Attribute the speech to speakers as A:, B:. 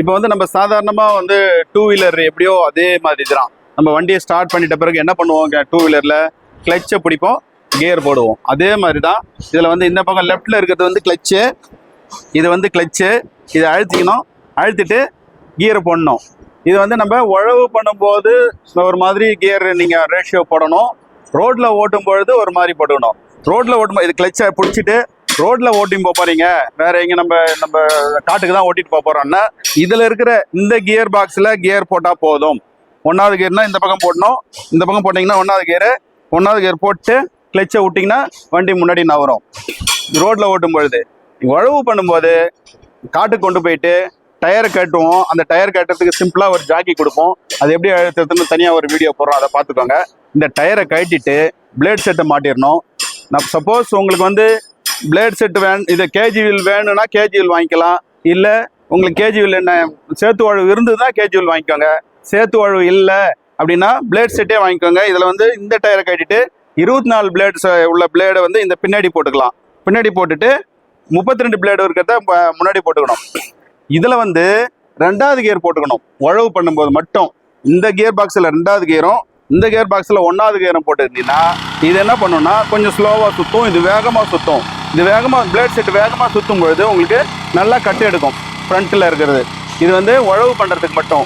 A: இப்போ வந்து நம்ம சாதாரணமாக வந்து டூ வீலர் எப்படியோ அதே மாதிரி தான். நம்ம வண்டியை ஸ்டார்ட் பண்ணிட்ட பிறகு என்ன பண்ணுவோம், டூ வீலரில் கிளச்சை பிடிப்போம், கியர் போடுவோம். அதே மாதிரி தான் இதில் வந்து இந்த பக்கம் லெஃப்டில் இருக்கிறது வந்து கிளச்சு, இது வந்து கிளச்சு. இதை அழுத்திக்கணும், அழுத்திட்டு கியரை போடணும். இது வந்து நம்ம உழவு பண்ணும்போது ஒரு மாதிரி கியர் நீங்கள் ரேஷியோ போடணும். ரோட்டில் ஓட்டும் பொழுது ஒரு மாதிரி போட்டுக்கணும். ரோட்டில் ஓட்டும் இது கிளச்சை பிடிச்சிட்டு ரோட்டில் ஓட்டின்னு போகிறீங்க, வேற எங்கே நம்ம நம்ம காட்டுக்கு தான் ஓட்டிட்டு போகிறோம்னா இதில் இருக்கிற இந்த கியர் பாக்ஸில் கியர் போட்டால் போதும். 1வது கியர்னால் இந்த பக்கம் போடணும், இந்த பக்கம் போட்டிங்கன்னா 1வது கியர் போட்டு கிளச்சை விட்டிங்கன்னா வண்டி முன்னாடி நவரும். ரோட்டில் ஓட்டும் பொழுது உழவு பண்ணும்போது காட்டுக்கு கொண்டு போயிட்டு டயரை கட்டுவோம். அந்த டயர் கட்டுறதுக்கு சிம்பிளாக ஒரு ஜாக்கி கொடுப்போம். அது எப்படி அழுத்துறதுன்னு தனியாக ஒரு வீடியோ போடுறோம், அதை பார்த்துக்கோங்க. இந்த டயரை கட்டிட்டு பிளேட் செட்டை மாட்டிடணும். சப்போஸ் உங்களுக்கு வந்து பிளேட் செட் இது கேஜி வீல் வேணும்னா கேஜி வீல் வாங்கிக்கலாம். இல்லை உங்களுக்கு கேஜி வீல் என்ன சேத்து வாழ்வு இருந்ததுன்னா கேஜி வீல் வாங்கிக்கோங்க. சேத்து வாழ்வு இல்லை அப்படின்னா பிளேட் செட்டே வாங்கிக்கோங்க. இதில் வந்து இந்த டயரை கட்டிட்டு 24 பிளேட்ஸ் உள்ள பிளேடை வந்து இந்த பின்னாடி போட்டுக்கலாம். பின்னாடி போட்டுட்டு 32 பிளேடு இருக்கிறத முன்னாடி போட்டுக்கணும். இதில் வந்து 2வது கியர் போட்டுக்கணும். உழவு பண்ணும்போது மட்டும் இந்த கியர் பாக்ஸில் 2வது கியரும் இந்த கியர் பாக்ஸில் 1வது கியரும் போட்டுருந்தீங்கன்னா இது என்ன பண்ணுன்னா கொஞ்சம் ஸ்லோவாக சுற்றும், இது வேகமாக சுற்றும். இது வேகமாக பிளேட் செட் வேகமாக சுற்றும் பொழுது உங்களுக்கு நல்லா கட்டு எடுக்கும் ஃப்ரண்ட்டில் இருக்கிறது. இது வந்து உழவு பண்ணுறதுக்கு மட்டும்.